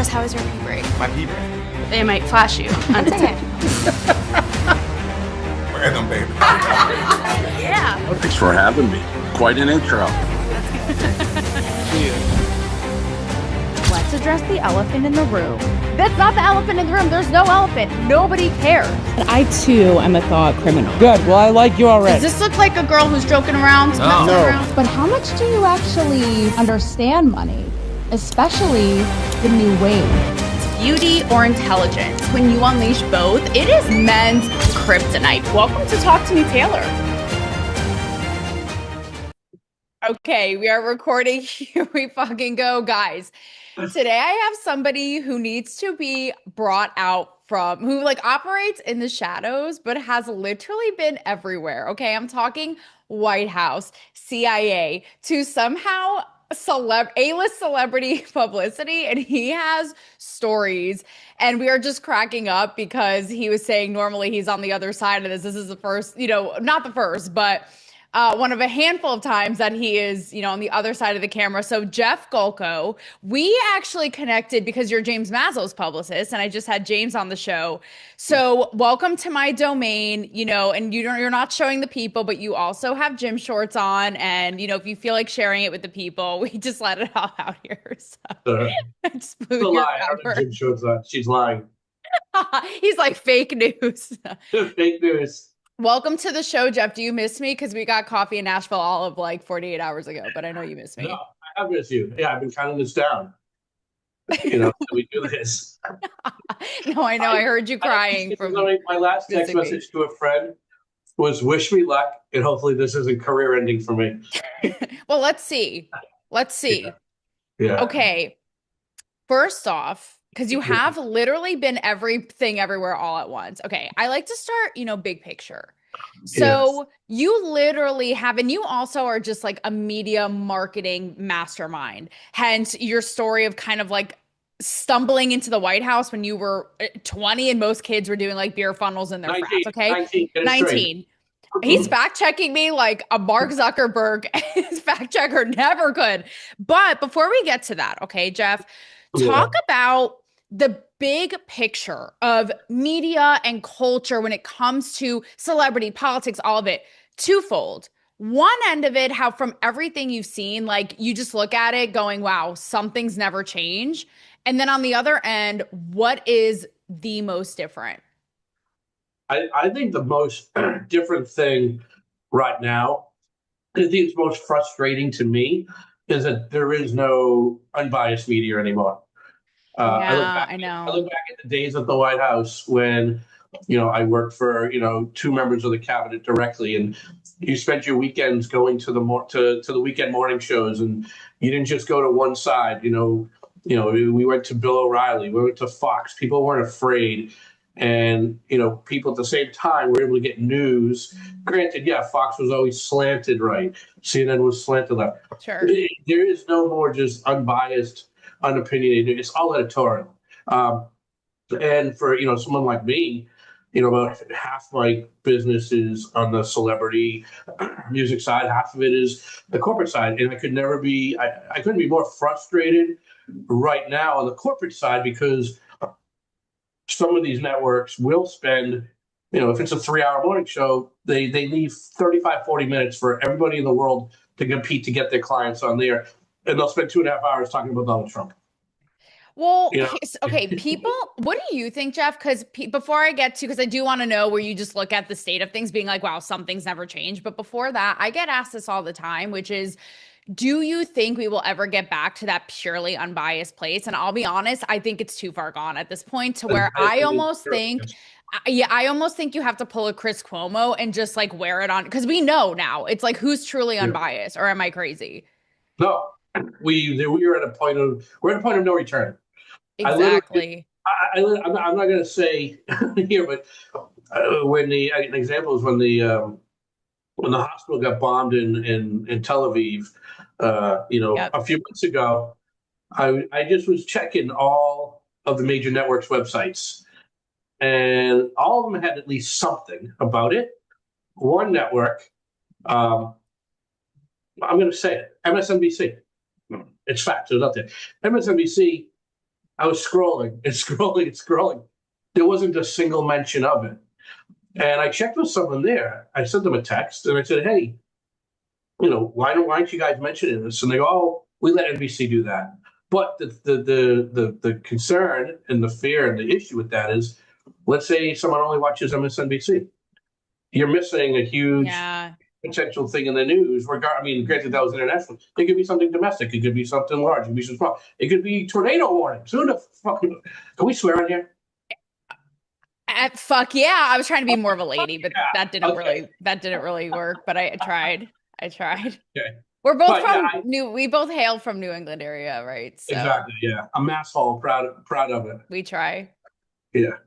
Jess, how was your pee break? My pee break. It might flash you on TikTok. Random, baby. Yeah. Well, thanks for having me. Quite an intro. Let's address the elephant in the room. That's not the elephant in the room. There's no elephant. Nobody cares. I too am a thought criminal. Good. Well, I like you already. Does this look like a girl who's joking around? No. But how much do you actually understand money? Especially the new wave. Beauty or intelligence. When you unleash both, it is men's kryptonite. Welcome to Talk to Me, Taylor. Okay, we are recording. Here we fucking go, guys. Today I have somebody who needs to be brought out from, who like operates in the shadows, but has literally been everywhere. Okay, I'm talking White House, CIA, to somehow A-list celebrity publicity, and he has stories, and we are just cracking up because he was saying normally he's on the other side of this. This is the first, not the first, but one of a handful of times that he is, on the other side of the camera. So Jeff Golko, we actually connected because you're James Mazzo's publicist, and I just had James on the show. So welcome to my domain, and you're not showing the people, but you also have gym shorts on, and if you feel like sharing it with the people, we just let it all out here. So I just blew your cover. Gym shorts on. She's lying. He's like fake news. Fake news. Welcome to the show, Jeff. Do you miss me? Because we got coffee in Nashville all of like 48 hours ago, but I know you miss me. No, I have missed you. Yeah, I've been counting this down. We do this. No, I know. I heard you crying. My last text message to a friend was wish me luck, and hopefully this isn't career ending for me. Well, let's see. Yeah. Okay. First off, because you have literally been everything everywhere all at once. Okay. I like to start, big picture. So you literally have, and you also are just like a media marketing mastermind. Hence your story of kind of like stumbling into the White House when you were 20 and most kids were doing like beer funnels in their 19, frats. Okay. 19. He's fact checking me like a Mark Zuckerberg fact checker never could. But before we get to that, okay, Jeff, talk about the big picture of media and culture when it comes to celebrity, politics, all of it. Twofold. One end of it, how from everything you've seen, like you just look at it going, wow, something's never changed. And then on the other end, what is the most different? I think the most different thing right now, I think it's most frustrating to me, is that there is no unbiased media anymore. I know. I look back at the days at the White House when, I worked for, two members of the cabinet directly, and you spent your weekends going to the weekend morning shows, and you didn't just go to one side. We went to Bill O'Reilly, we went to Fox. People weren't afraid, and people at the same time were able to get news. Granted, Fox was always slanted right, CNN was slanted left. Sure. There is no more just unbiased, unopinionated. It's all editorial. And for someone like me, about half my business is on the celebrity music side, half of it is the corporate side, and I couldn't be more frustrated right now on the corporate side, because some of these networks will spend, if it's a 3-hour morning show, they leave 35-40 minutes for everybody in the world to compete to get their clients on there. And they'll spend 2.5 hours talking about Donald Trump. Well, okay, people, what do you think, Jeff? Because before I get to, because I do want to know where you just look at the state of things being like, wow, something's never changed. But before that, I get asked this all the time, which is, do you think we will ever get back to that purely unbiased place? And I'll be honest, I think it's too far gone at this point to where I almost think you have to pull a Chris Cuomo and just like wear it on. Because we know now, it's like, who's truly unbiased, or am I crazy? No. We're at a point of no return. Exactly. I'm not going to say here, but when an example is when the hospital got bombed in Tel Aviv, a few months ago, I just was checking all of the major networks' websites, and all of them had at least something about it. One network, I'm going to say it, MSNBC. It's fact. It's out there. MSNBC I was scrolling and scrolling and scrolling. There wasn't a single mention of it. And I checked with someone there. I sent them a text and I said, "Hey, why aren't you guys mentioning this?" And they go, "Oh, we let NBC do that." But the concern and the fear and the issue with that is, let's say someone only watches MSNBC. You're missing a huge potential thing in the news. Granted, that was international. It could be something domestic. It could be something large. It could be something small. It could be tornado warnings. Who the fuck? Can we swear on here? Fuck yeah! I was trying to be more of a lady, but that didn't Okay. really work. But I tried. Okay. We're both But, from yeah, we both hail from New England area, right? So exactly. Yeah. I'm asshole. Proud of it. we try. Yeah.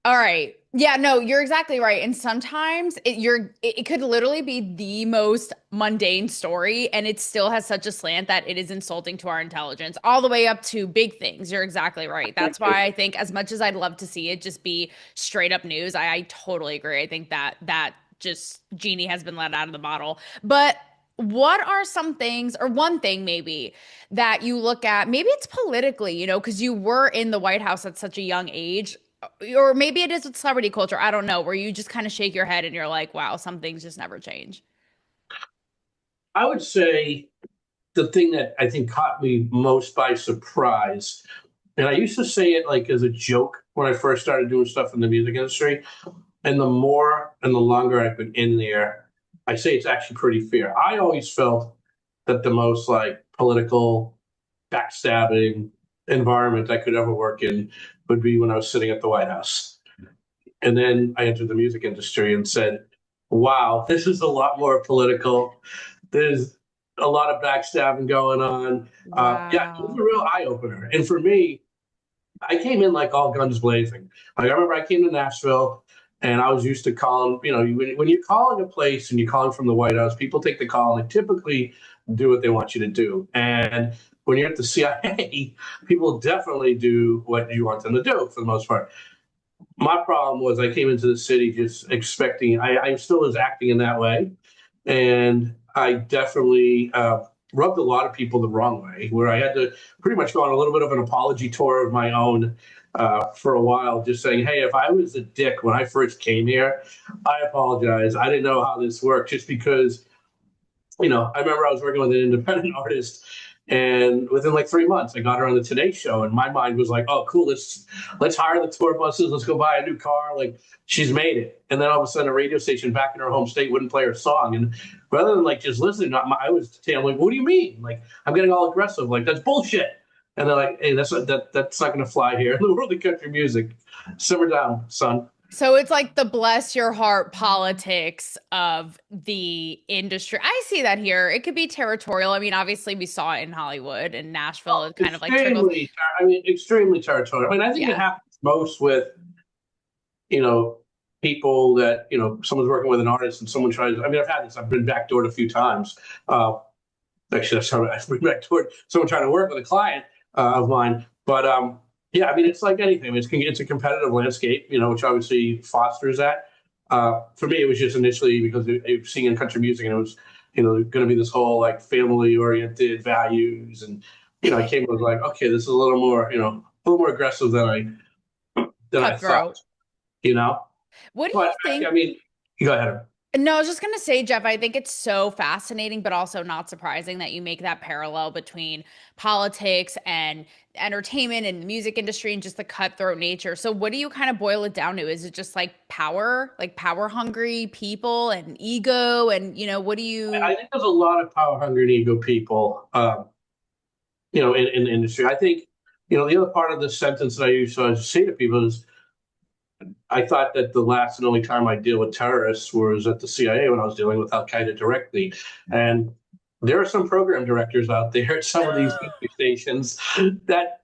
All right. Yeah, no, you're exactly right. And sometimes it could literally be the most mundane story and it still has such a slant that it is insulting to our intelligence, all the way up to big things. You're exactly right. That's why I think as much as I'd love to see it just be straight up news, I totally agree. I think that just genie has been let out of the bottle. But what are some things, or one thing maybe, that you look at? Maybe it's politically, because you were in the White House at such a young age, or maybe it is with celebrity culture. I don't know, where you just kind of shake your head and you're like, wow, some things just never change. I would say the thing that I think caught me most by surprise, and I used to say it like as a joke when I first started doing stuff in the music industry, and the more and the longer I've been in there, I say it's actually pretty fair. I always felt that the most like political, backstabbing environment I could ever work in would be when I was sitting at the White House. And then I entered the music industry and said, wow, this is a lot more political. There's a lot of backstabbing going on. Yeah, it was a Wow. real eye opener. And for me, I came in like all guns blazing. Like I remember I came to Nashville and I was used to calling, when you're calling a place and you're calling from the White House, people take the call and they typically do what they want you to do. And when you're at the CIA, people definitely do what you want them to do for the most part. My problem was I came into the city just expecting, I still was acting in that way. And I definitely rubbed a lot of people the wrong way, where I had to pretty much go on a little bit of an apology tour of my own for a while, just saying, hey, if I was a dick when I first came here, I apologize. I didn't know how this worked, just because, I remember I was working with an independent artist. And within like 3 months, I got her on the Today Show, and my mind was like, "Oh, cool! Let's hire the tour buses. Let's go buy a new car. Like she's made it." And then all of a sudden, a radio station back in her home state wouldn't play her song. And rather than like just listening, I was saying, like, "What do you mean?" Like I'm getting all aggressive. Like that's bullshit. And they're like, "Hey, that's not going to fly here in the world of country music. Simmer down, son." So it's like the bless your heart politics of the industry. I see that here. It could be territorial. I mean, obviously we saw it in Hollywood and Nashville. It kind of like trickles. Extremely territorial. I mean, I think it Yeah. happens most with you know, people that, someone's working with an artist and someone tries, I've had this, I've been backdoored a few times. Actually, that's how I've been backdoored, someone trying to work with a client of mine. But yeah, it's like anything. It's a competitive landscape, which obviously fosters that. For me, it was just initially because it was singing country music and it was, going to be this whole like family oriented values. And, I came and was like, okay, this is a little more, a little more aggressive than I thought, Cutthroat. you know? What do you But think? You go ahead. No, I was just going to say, Jeff, I think it's so fascinating, but also not surprising that you make that parallel between politics and entertainment and the music industry and just the cutthroat nature. So, what do you kind of boil it down to? Is it just like power hungry people and ego? And, what do you. I think there's a lot of power hungry and ego people, in the industry. I think, the other part of the sentence that I used to say to people is, I thought that the last and only time I deal with terrorists was at the CIA when I was dealing with Al Qaeda directly. And there are some program directors out there at some of these stations that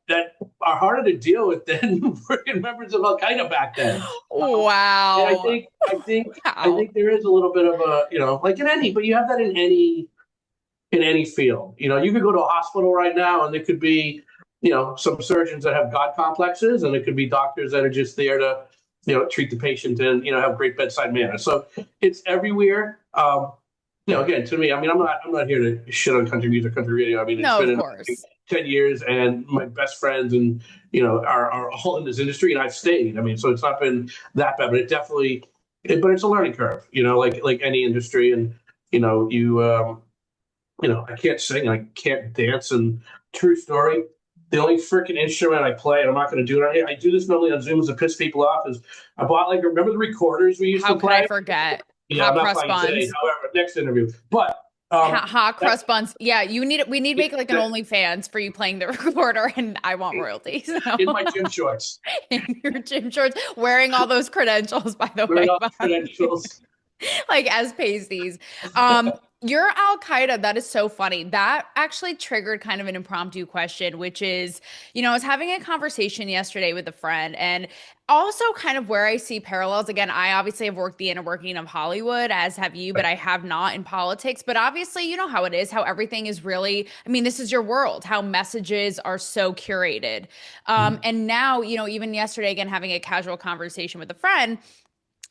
are harder to deal with than freaking members of Al Qaeda back then. And I Wow. think I think I Wow. think there is a little bit of a, like in any, but you have that in any field. You could go to a hospital right now and there could be, some surgeons that have God complexes, and it could be doctors that are just there to, treat the patient and, have great bedside manner. So it's everywhere. Again, to me, I'm not here to shit on country music, country radio. No, of course. 10 years, and my best friends and are all in this industry, and I've stayed. I mean, so it's not been that bad, but it definitely but it's a learning curve, like any industry. And I can't sing, I can't dance, and true story, the only freaking instrument I play, and I'm not going to do it. I do this normally on Zooms to piss people off. Is I bought remember the recorders we used How to could play? I forget? Yeah, Hot I'm not crust playing today. buns. However, next interview, but Hot crust buns. Yeah, we need to make like an OnlyFans for you playing the recorder, and I want royalties. So. in my gym shorts, In your gym shorts, wearing all those credentials, by the wearing way, all the credentials. like as pasties. Your Al Qaeda, that is so funny. That actually triggered kind of an impromptu question, which is, I was having a conversation yesterday with a friend, and also kind of where I see parallels. Again, I obviously have worked the inner working of Hollywood, as have you, but I have not in politics. But obviously, you know how it is, how everything is really, I mean, this is your world, how messages are so curated. And now, even yesterday, again, having a casual conversation with a friend,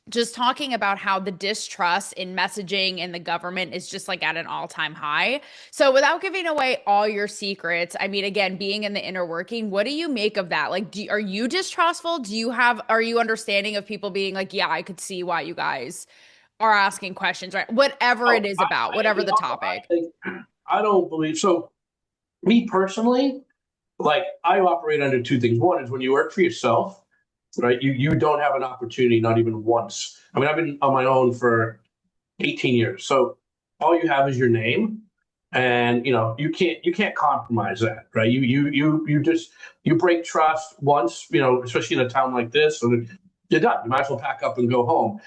just talking about how the distrust in messaging in the government is just like at an all-time high. So without giving away all your secrets, I mean, again, being in the inner working, what do you make of that? Like, are you distrustful? Are you understanding of people being like, yeah, I could see why you guys are asking questions, right? Whatever it is about, whatever the topic. I don't believe so. Me personally, I operate under two things. One is when you work for yourself, right? You don't have an opportunity, not even once. I mean, I've been on my own for 18 years. So all you have is your name, and you can't compromise that, right? You break trust once, especially in a town like this, and you're done. You might as well pack up and go home.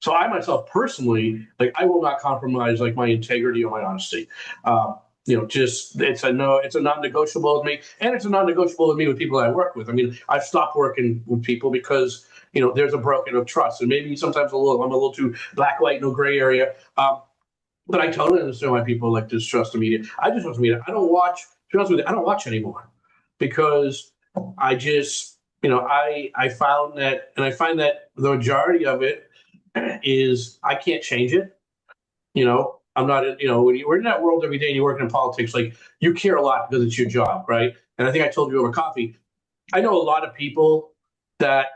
So I myself personally, I will not compromise my integrity or my honesty. It's a non-negotiable with me, and it's a non-negotiable with me with people I work with. I mean, I've stopped working with people because there's a broken of trust, and maybe sometimes I'm a little too black, white, no gray area. But I totally understand why people distrust the media. I just trust the media. I don't watch. To be honest with you, I don't watch anymore because I just I found that, and I find that the majority of it is I can't change it. I'm not, when you're in that world every day and you're working in politics, you care a lot because it's your job, right? And I think I told you over coffee, I know a lot of people that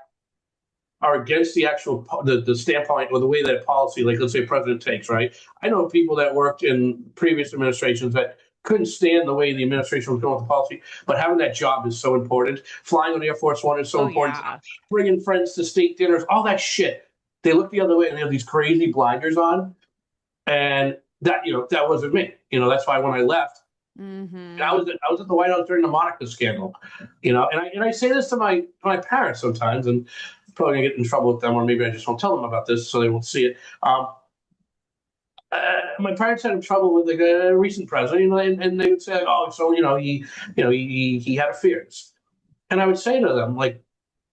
are against the actual, the standpoint or the way that policy, let's say president takes, right? I know people that worked in previous administrations that couldn't stand the way the administration was going with the policy, but having that job is so important. Flying on Air Force One is so important. Yeah. Bringing friends to state dinners, all that shit. They look the other way and they have these crazy blinders on. And that wasn't me. That's why when I left, I was at the White House during the Monica scandal. And I say this to my parents sometimes, and I'm probably gonna get in trouble with them, or maybe I just won't tell them about this so they won't see it. My parents had trouble with a recent president, and they would say, "Oh, so he had affairs," and I would say to them,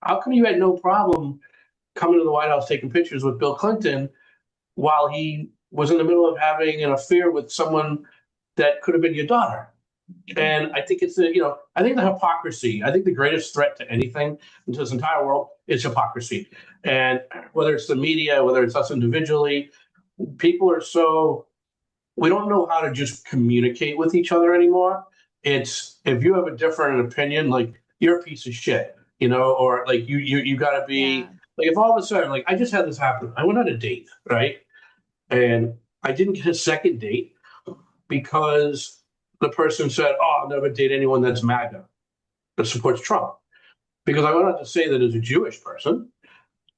"How come you had no problem coming to the White House taking pictures with Bill Clinton while he was in the middle of having an affair with someone that could have been your daughter?" And I think it's I think the hypocrisy. I think the greatest threat to anything in this entire world is hypocrisy. And whether it's the media, whether it's us individually, people are we don't know how to just communicate with each other anymore. It's if you have a different opinion, you're a piece of shit, or you got to be if all of a sudden, I just had this happen. I went on a date, right? And I didn't get a second date because the person said, "Oh, I'll never date anyone that's MAGA, that supports Trump." Because I went on to say that as a Jewish person,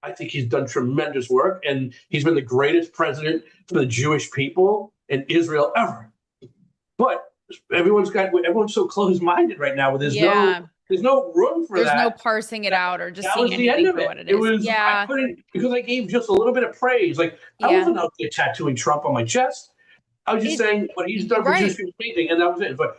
I think he's done tremendous work, and he's been the greatest president for the Jewish people in Israel ever. But everyone's so closed-minded right now. There's no room for that. There's no parsing it out or just that seeing was the end anything of for it. what it It is. was I couldn't, because I gave just a little bit of praise. I wasn't out there tattooing Trump on my chest. I was just saying what he's done for Jewish people painting, and that was it. But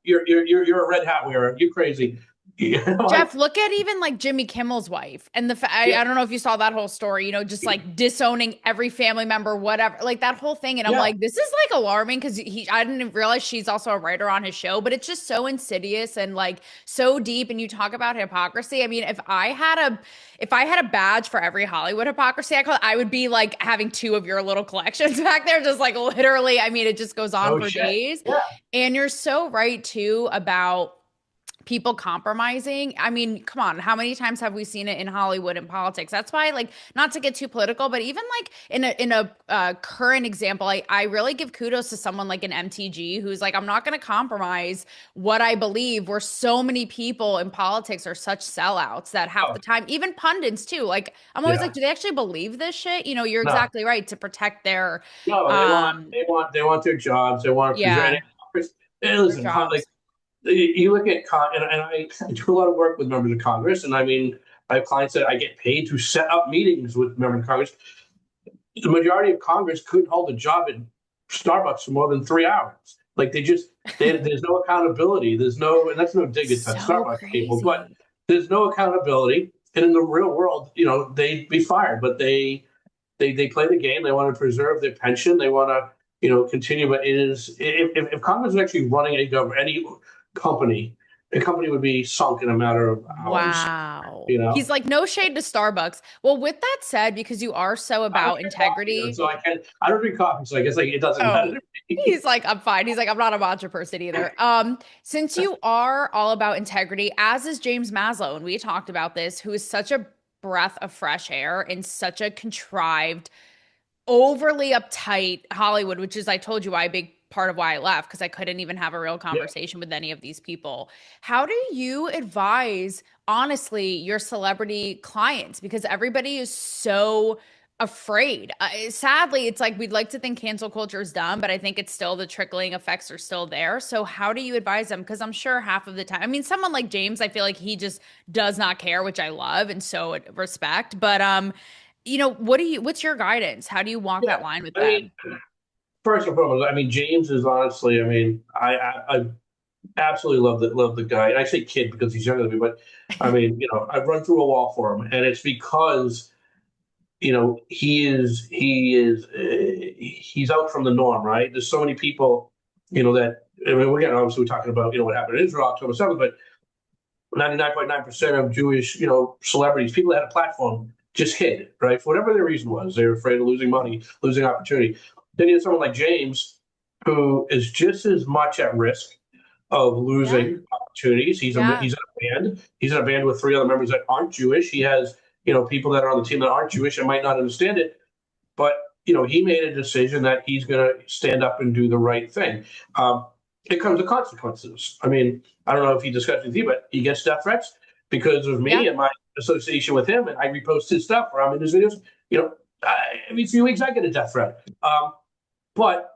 you're a red hat wearer. You're crazy. Jeff, look at even like Jimmy Kimmel's wife and Yeah, I don't know if you saw that whole story, just like disowning every family member, whatever, like that whole thing. And I'm yeah. like, this is like alarming because I didn't realize she's also a writer on his show, but it's just so insidious and like so deep. And you talk about hypocrisy. I mean, if I had a badge for every Hollywood hypocrisy I would be like having two of your little collections back there, just like literally. I mean, it just goes on Oh for shit. days. Yeah. And you're so right too about people compromising. I mean, come on, how many times have we seen it in Hollywood and politics? That's why, like, not to get too political, but even like in a current example, I really give kudos to someone like an MTG who's like, I'm not going to compromise what I believe. Where so many people in politics are such sellouts that half Oh, the time, even pundits too. Like, I'm always yeah. like, do they actually believe this shit? You're No, exactly right to protect their, no. um, They want their jobs. They want to present yeah, it. Hey, their listen, like jobs. you look at and I do a lot of work with members of Congress, and I mean, I have clients that I get paid to set up meetings with members of Congress. The majority of Congress couldn't hold a job at Starbucks for more than 3 hours. Like there's no accountability. There's no, and that's no dig at So Starbucks people, but crazy. there's no accountability. And in the real world, they'd be fired, but they play the game. They want to preserve their pension. They want to, continue. But it is if Congress is actually running any company, the company would be sunk in a matter of hours. Wow. You know, He's like, no shade to Starbucks. Well, with that said, because you are so I don't about drink coffee though, integrity. so I can't. I don't drink coffee, so I guess like it doesn't matter Oh, to me. he's like, I'm fine. He's like, I'm not a matcha person either. Since you are all about integrity, as is James Maslow, and we talked about this, who is such a breath of fresh air and such a contrived overly uptight Hollywood, which is, I told you, why a big part of why I left because I couldn't even have a real Yeah. conversation with any of these people. How do you advise, honestly, your celebrity clients? Because everybody is so afraid. Sadly, it's like we'd like to think cancel culture is done, but I think it's still the trickling effects are still there. So, how do you advise them? Because I'm sure half of the time, I mean, someone like James, I feel like he just does not care, which I love and so respect. But what's your guidance? How do you walk Yeah. that line with I mean, them? first and foremost, I mean, James is honestly, I mean, I absolutely love the guy. And I say kid because he's younger than me, but I mean, I've run through a wall for him, and it's because he's out from the norm, right? There's so many people, that I mean, obviously we're talking about what happened in Israel October 7th, but 99.9% of Jewish, celebrities, people that had a platform, just hid, right? For whatever their reason was, they were afraid of losing money, losing opportunity. Then you have someone like James, who is just as much at risk of Yeah. losing opportunities. Yeah. He's in a band. He's in a band with three other members that aren't Jewish. He has people that are on the team that aren't Jewish and might not understand it, but he made a decision that he's going to stand up and do the right thing. It comes with consequences. I mean, I don't know if he discussed with you, but he gets death threats because of me Yeah. and my association with him, and I repost his stuff or I'm in his videos. Every few weeks I get a death threat. But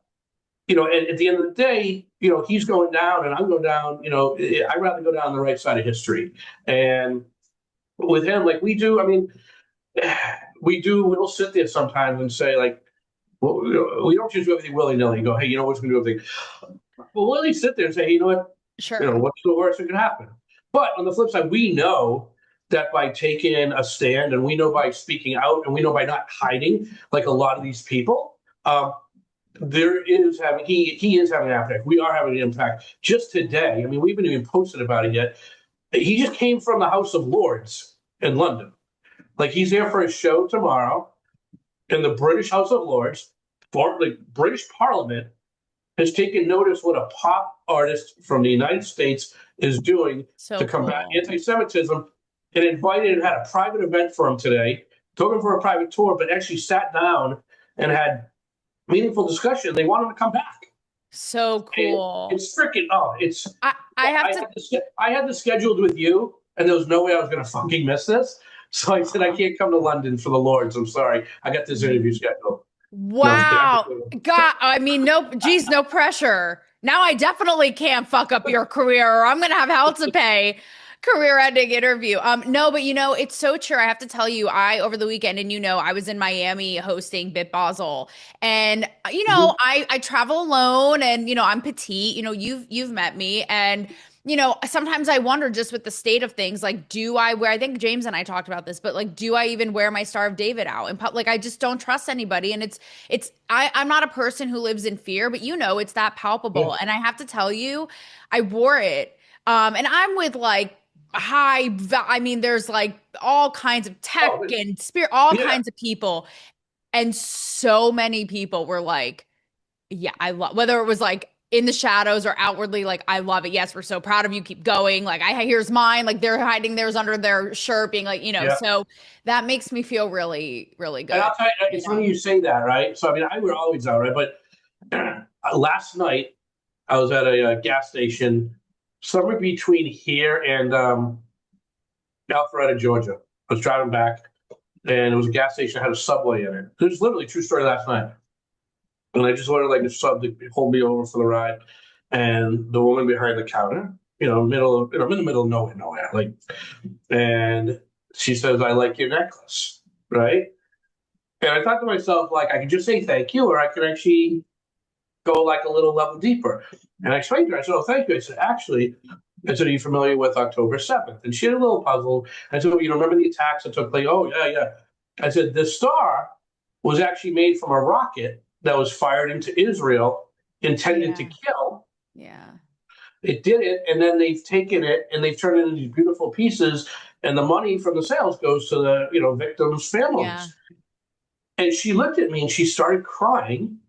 at the end of the day, he's going down and I'm going down. I'd rather go down the right side of history. And with him, like we do, I mean, we'll sit there sometimes and say, like, well, we don't just do everything willy nilly and go, hey, what's going to do everything? Well, we'll at least sit there and say, hey, you know what? Sure. What's the worst that could happen? But on the flip side, we know that by taking a stand and we know by speaking out and we know by not hiding like a lot of these people, there is having he is having an impact. We are having an impact. Just today, I mean, we haven't even posted about it yet. He just came from the House of Lords in London. Like he's there for a show tomorrow in the British House of Lords. For the British Parliament has taken notice what a pop artist from the United States is doing So to combat cool. anti-Semitism, and invited and had a private event for him today. Took him for a private tour, but actually sat down and had meaningful discussion. They want him to come back. So And cool. it's freaking it's. I have to I had this scheduled with you, and there was no way I was going to fucking miss this. So I said I can't come to London for the Lords. I'm sorry. I got this interview scheduled. No, I'm wow. kidding. God, I mean, no, geez, no pressure. Now I definitely can't fuck up your career or I'm gonna have hell to pay. Career ending interview. No, but it's so true. I have to tell you, I over the weekend, and I was in Miami hosting Bit Basel. And Mhm. I travel alone and I'm petite, you've met me. And you know, sometimes I wonder just with the state of things, like, do I wear, I think James and I talked about this, but like, do I even wear my Star of David out in public? Like, I just don't trust anybody. And I'm not a person who lives in fear, but you know, it's that Yeah. palpable. And I have to tell you, I wore it. And I'm with like, I mean, there's like all kinds of tech Oh, and spirit, all yeah. kinds of people. And so many people were like, yeah, I love whether it was like in the shadows or outwardly, like, I love it. Yes, we're so proud of you. Keep going. Like, here's mine. Like, they're hiding theirs under their shirt, being like, you know, Yeah. so that makes me feel really, really And good. I'll tell you, You it's know? funny you say that, right? So, I mean, I were always out, right? But last night, I was at a, gas station somewhere between here and Alpharetta, Georgia. I was driving back, and it was a gas station that had a Subway in it. It was literally a true story last night. And I just ordered like a sub to hold me over for the ride. And the woman behind the counter, I'm in the middle of nowhere, like, and she says, "I like your necklace," right? And I thought to myself, like, I could just say thank you, or I could actually go like a little level deeper. And I explained to her, I said, "Oh, thank you." I said, "Actually," I said, "Are you familiar with October 7th?" And she had a little puzzle. I said, "Well, you remember the attacks that took place?" "Oh, yeah, yeah." I said, "The star was actually made from a rocket that was fired into Israel intended to Yeah. kill. Yeah. It did it, and then they've taken it and they've turned it into these beautiful pieces, and the money from the sales goes to the victims' Yeah. families." And she looked at me and she started crying.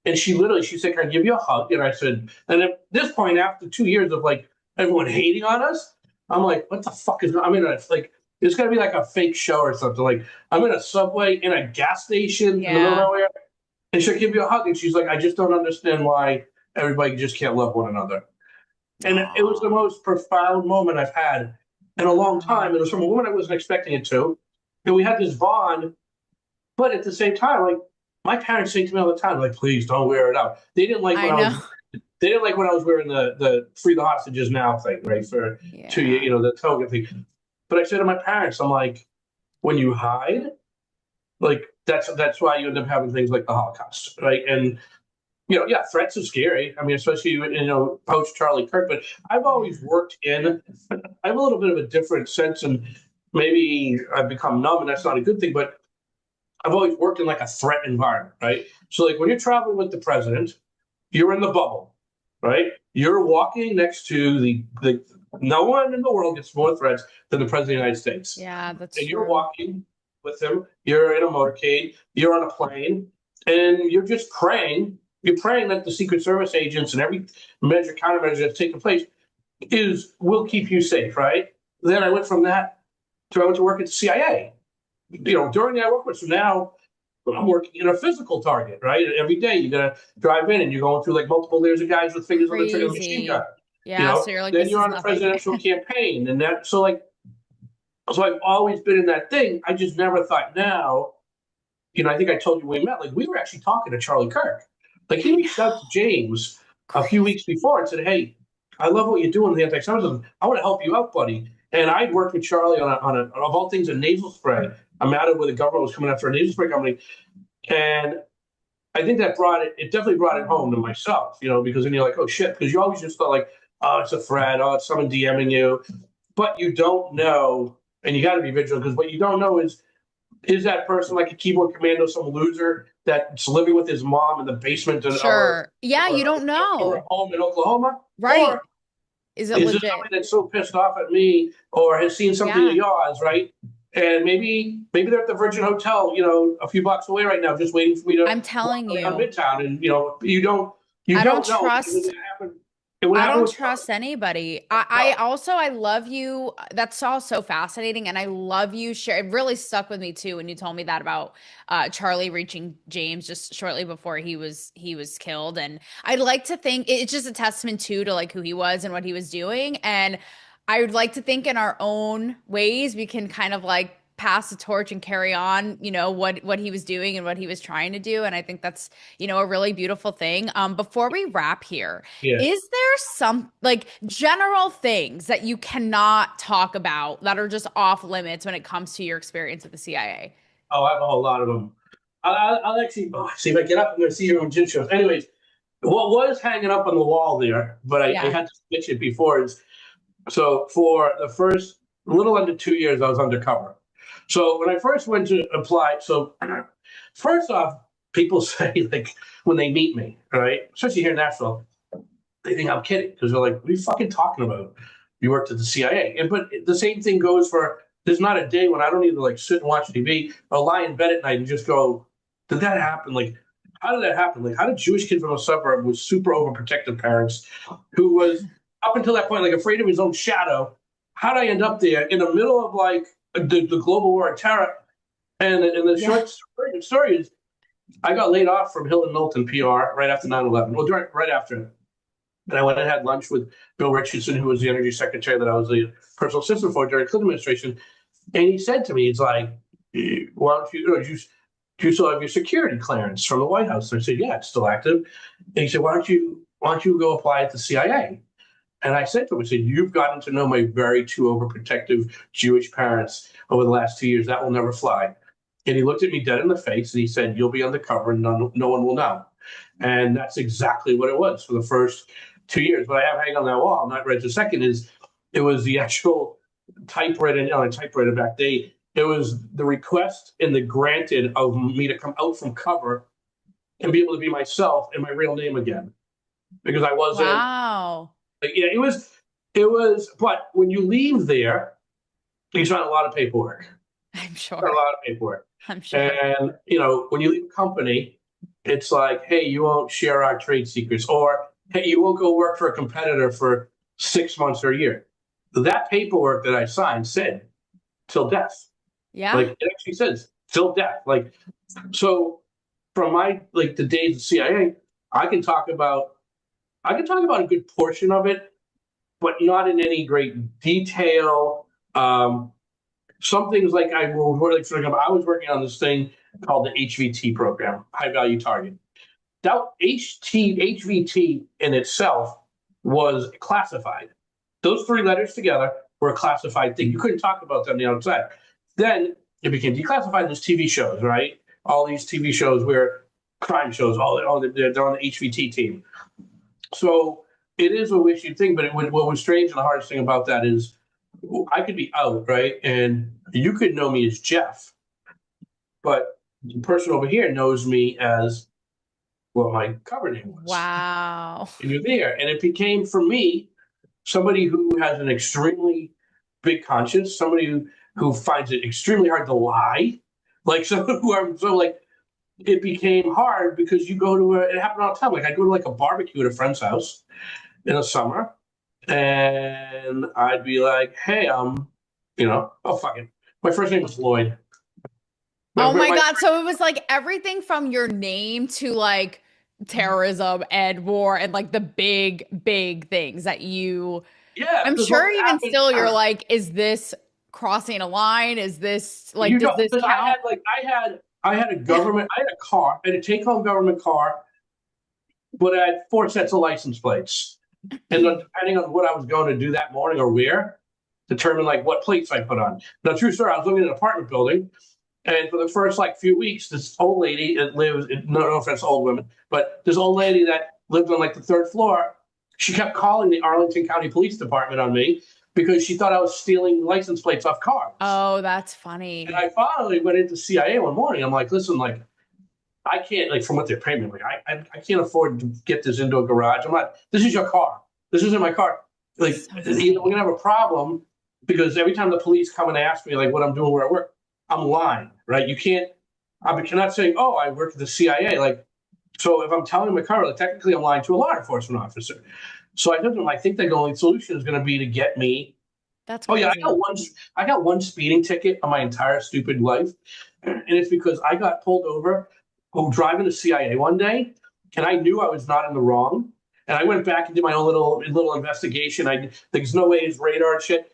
And she said, "Can I give you a hug?" And I said, and at this point, after 2 years of like everyone hating on us, I'm like, what the fuck is going on? I mean, it's like, it's got to be like a fake show or something. Like, I'm in a Subway, in a gas station in the middle of Yeah. nowhere, and she'll give you a hug. And she's like, "I just don't understand why everybody just can't love one another." And it was the Aw. most profound moment I've had in a long time. It was from a woman I wasn't expecting it to. And we had this bond, but at the same time, like, my parents say to me all the time, like, "Please don't wear it out." They didn't like I when I know. was they didn't like when I was wearing the free the hostages now thing, right? For 2 years, Yeah. the toga thing. But I said to my parents, I'm like, when you hide, like, that's why you end up having things like the Holocaust, right? And yeah, threats are scary. I mean, especially post Charlie Kirk. But I've always Yeah. worked in. I have a little bit of a different sense, and maybe I've become numb, and that's not a good thing. But I've always worked in like a threat environment, right? So like when you're traveling with the president, you're in the bubble, right? You're walking next to the no one in the world gets more threats than the president of the United States. Yeah, that's And you're true. walking with him, you're in a motorcade, you're on a plane, and you're just praying. You're praying that the Secret Service agents and every countermeasure that's taking place will keep you safe, right? Then I went from that to I went to work at the CIA. During that work, so now I'm working in a physical target, right? Every day you gotta drive in and you're going through like multiple layers of guys with fingers on the trigger of the machine gun. Crazy. Yeah. So you're like, Then this you're is on a nothing. presidential campaign, and that so I've always been in that thing. I just never thought now. I think I told you when we met, like we were actually talking to Charlie Kirk. Like he I reached out to know. James a few Crazy. weeks before and said, "Hey, I love what you're doing with the anti-Semitism. I want to help you out, buddy." And I'd worked with Charlie on of all things, a nasal spray. I'm out of where the government was coming after a nasal spray company, and I think that it definitely brought it home to myself, because then you're like, oh shit, because you always just thought like, oh, it's a threat, oh, it's someone DMing you, but you don't know, and you got to be vigilant because what you don't know is that person like a keyboard commando, some loser that's living with his mom in the basement Sure. Yeah, you don't of her know. home in Oklahoma, Right. or Is it is this legit? somebody that's so pissed off at me or has seen something of Yeah. yours, right? And maybe they're at the Virgin Hotel, a few blocks away right now, just waiting for me to I'm walk telling around you, Midtown. And you don't you I don't don't know because trust it would I happen don't with Charlie. trust anybody. I also I love you. That's all so fascinating, and I love you. Share. It really stuck with me too when you told me that about Charlie reaching James just shortly before he was killed. And I'd like to think it's just a testament too to like who he was and what he was doing. And I would like to think in our own ways we can kind of like pass the torch and carry on, what he was doing and what he was trying to do. And I think that's, a really beautiful thing. Before we wrap here, Yeah. is there some like general things that you cannot talk about that are just off limits when it comes to your experience with the CIA? Oh, I have a whole lot of them. I'll actually see if I get up. I'm going to see you on gym shows. Anyways, what was hanging up on the wall there, but I Yeah. had to switch it before, is so for the first little under 2 years, I was undercover. So when I first went to apply, so first off, people say, like, when they meet me, right, especially here in Nashville, they think I'm kidding because they're like, "What are you fucking talking about? You worked at the CIA." And but the same thing goes for. There's not a day when I don't either like sit and watch TV or lie in bed at night and just go, "Did that happen? Like, how did that happen? Like, how did Jewish kid from a suburb with super overprotective parents, who was up until that point like afraid of his own shadow, how did I end up there in the middle of like the global war on terror?" And the short story is, I got laid off from Hill and Knowlton PR right after 9/11. Well, right after. And I went and had lunch with Bill Richardson, who was the energy secretary that I was the personal assistant for during Clinton administration. And he said to me, he's like, "Why don't you, do you still have your security clearance from the White House?" And I said, "Yeah, it's still active." And he said, "Why don't you go apply at the CIA?" And I said to him, I said, "You've gotten to know my very two overprotective Jewish parents over the last 2 years. That will never fly." And he looked at me dead in the face and he said, "You'll be undercover and no one will know." And that's exactly what it was for the first 2 years. What I have hanging on that wall, not read the second, is it was the actual typewriter, on a typewriter back day. It was the request and the granted of me to come out from cover and be able to be myself and my real name again. Because I wasn't, Wow. like, yeah, but when you leave there, you sign a lot of paperwork. I'm A sure. lot of paperwork. I'm sure. And, when you leave a company, it's like, "Hey, you won't share our trade secrets," or, "Hey, you won't go work for a competitor for 6 months or a year." That paperwork that I signed said till death. Yeah. Like, it actually says till death. Like, so from my, like, the days of CIA, I can talk about a good portion of it, but not in any great detail. Some things, like, I was working on this thing called the HVT program, high value target. That HVT in itself was classified. Those three letters together were a classified thing. You couldn't talk about them on the outside. Then it became declassified. There's TV shows, right? All these TV shows where crime shows, they're on the HVT team. So it is a wishy thing, but what was strange and the hardest thing about that is I could be out, right? And you could know me as Jeff, but the person over here knows me as what my cover name was. Wow. And you're there. And it became, for me, somebody who has an extremely big conscience, somebody who finds it extremely hard to lie, like someone who I'm so like, it became hard because you go to it happened all the time. Like, I'd go to like a barbecue at a friend's house in the summer, and I'd be like, "Hey, oh, fuck it. My first name was Lloyd." Oh my God. So it was like everything from your name to like terrorism and war and like the big, big things that Yeah, I'm because sure what even happened, still you're like, is this crossing a line? Is this like, does this because count? I had a car, I had a take-home government car, but I had 4 sets of license plates. And then depending on what I was going to do that morning or where, determine like what plates I put on. Now, true story, I was living in an apartment building, and for the first like few weeks, this old lady that lives, no offense to old women, but this old lady that lived on like the third floor, she kept calling the Arlington County Police Department on me because she thought I was stealing license plates off cars. Oh, that's funny. And I finally went into CIA one morning. I'm like, "Listen, like, I can't, like, from what they're paying me, like, I can't afford to get this into a garage. This is your car. This isn't my car. Like, we're going to have a problem because every time the police come and ask me, like, what I'm doing where I work, I'm lying, right? I cannot say, oh, I work at the CIA. Like, so if I'm telling my car, like, technically I'm lying to a law enforcement officer." So I told them, I think the only solution is going to be to get me. That's Oh crazy. yeah, I got one speeding ticket on my entire stupid life, and it's because I got pulled over driving the CIA one day, and I knew I was not in the wrong, and I went back and did my own little investigation. There's no way it's radar and shit,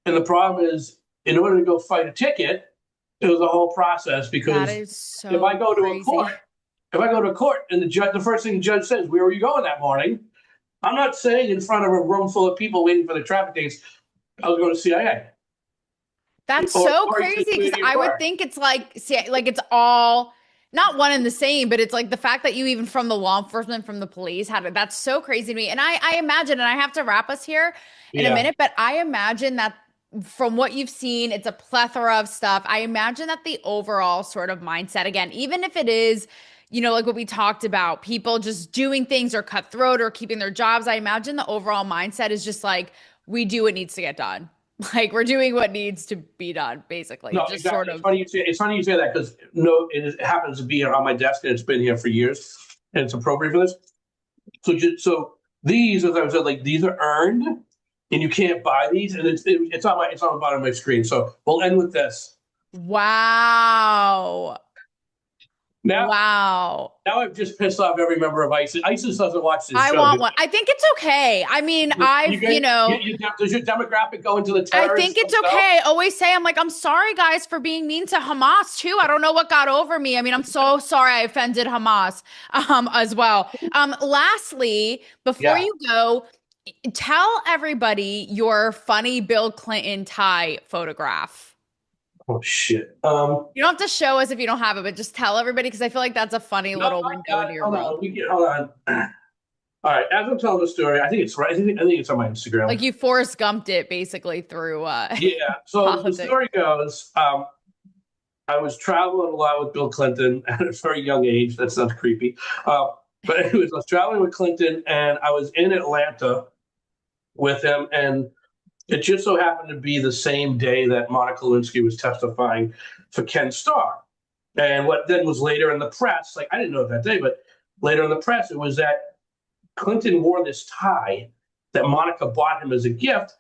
and the problem is, in order to go fight a ticket, it was a whole process because That is so if I go to crazy. a court, and the first thing the judge says, "Where were you going that morning?" I'm not saying in front of a room full of people waiting for the traffic tickets, I was going to CIA. That's Or so you crazy say, because "Where I you would are." think it's like, see, like it's all not one and the same, but it's like the fact that you even from the law enforcement, from the police, had it. That's so crazy to me. And I imagine, and I have to wrap us here in a minute, but I imagine that from what you've seen, it's a plethora of stuff. I imagine that the overall sort of mindset, again, even if it is, you know, like what we talked about, people just doing things or cutthroat or keeping their jobs, I imagine the overall mindset is just like, we do what needs to get done. Like we're doing what needs to be done, basically. No, just exactly. sort of. It's funny you say that because it happens to be on my desk and it's been here for years and it's appropriate for this. So these, as I said, like these are earned and you can't buy these, and it's on the bottom of my screen. So we'll end with this. Wow. Now I've just pissed off every member of ISIS. ISIS doesn't watch this show. I want one. I think it's okay. I mean, does your demographic go into the terrorists? I think it's okay. I always say, I'm sorry, guys, for being mean to Hamas too. I don't know what got over me. I mean, I'm so sorry I offended Hamas as well. Lastly, before you go, tell everybody your funny Bill Clinton tie photograph. Oh shit! You don't have to show us if you don't have it, but just tell everybody because I feel like that's a funny little window into your world. Hold on. All right, as I'm telling the story, I think it's right. I think it's on my Instagram. Like you Forrest Gumped it basically through. Yeah. So politics. The story goes, I was traveling a lot with Bill Clinton at a very young age. That sounds creepy. But anyways, I was traveling with Clinton, and I was in Atlanta with him, and it just so happened to be the same day that Monica Lewinsky was testifying for Ken Starr. And what then was later in the press, like I didn't know that day, but later in the press, it was that Clinton wore this tie that Monica bought him as a gift.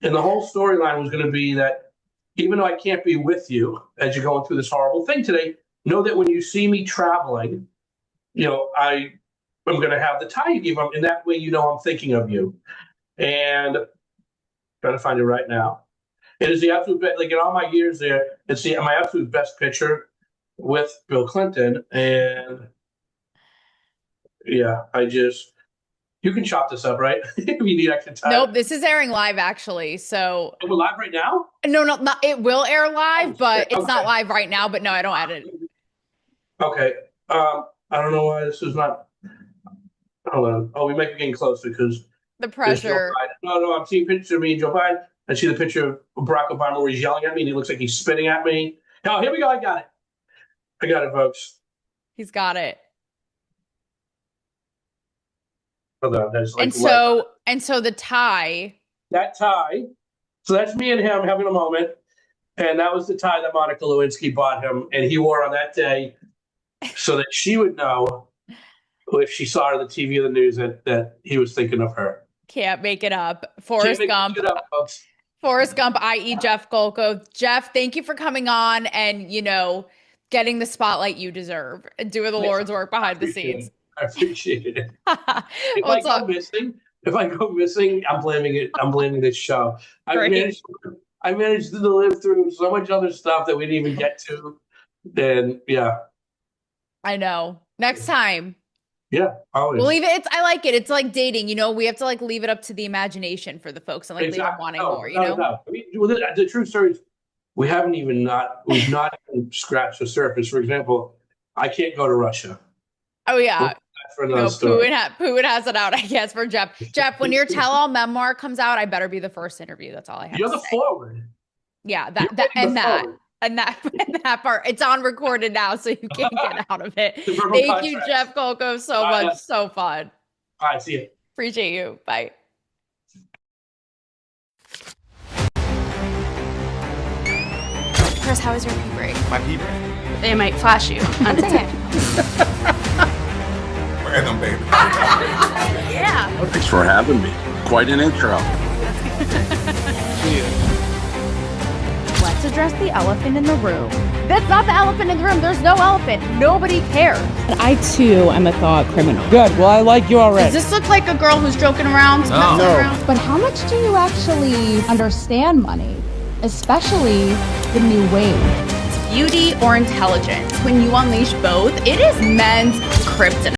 And the whole storyline was going to be that even though I can't be with you as you're going through this horrible thing today, know that when you see me traveling, you know, I'm going to have the tie you gave him. And that way, you know, I'm thinking of you. And trying to find it right now. It is the absolute best. Like in all my years there, it's my absolute best picture with Bill Clinton. And yeah, you can chop this up, right? If you need extra time. Nope, this is airing live actually. So we're live right now? No, not it will air live, but it's not live right now. But no, I don't edit it. Okay. I don't know why this is not. Hold on. Oh, we might be getting closer because the pressure. No, I'm seeing pictures of me and Joe Biden. I see the picture of Barack Obama where he's yelling at me and he looks like he's spitting at me. Oh, here we go. I got it, folks. He's got it. Hold on. That's like and so the tie. That tie. So that's me and him having a moment. And that was the tie that Monica Lewinsky bought him. And he wore on that day so that she would know if she saw it on the TV or the news that he was thinking of her. Can't make it up. Forrest Gump. Forrest Gump, i.e. Jeff Golko. Jeff, thank you for coming on and, you know, getting the spotlight you deserve and doing the Lord's work behind the scenes. I appreciate it. If I go missing, I'm blaming it. I'm blaming this show. I managed to live through so much other stuff that we didn't even get to. Then, yeah. I know. Next time. Yeah, always. We'll leave it. I like it. It's like dating, you know. We have to like leave it up to the imagination for the folks and like leave them wanting more. You know. No. I mean, the true story is we've not even scratched the surface. For example, I can't go to Russia. Oh yeah. For another story. Putin has it out, I guess, for Jeff. Jeff, when your tell-all memoir comes out, I better be the first interview. That's all I have. You're to the say. forward. Yeah, that part. It's on recorded now, so you can't get out of it. Thank you, Jeff Golko, so much. So fun. All right, see you. Appreciate you. Bye. Chris, how was your pee break? My pee break? They might flash you on the tape. Random, baby. Yeah. Thanks for having me. Quite an intro. Let's address the elephant in the room. That's not the elephant in the room. There's no elephant. Nobody cares. I too am a thought criminal. Good. Well, I like you already. Does this look like a girl who's joking around? No. But how much do you actually understand money, especially the new wave? Beauty or intelligence. When you unleash both, it is men's kryptonite.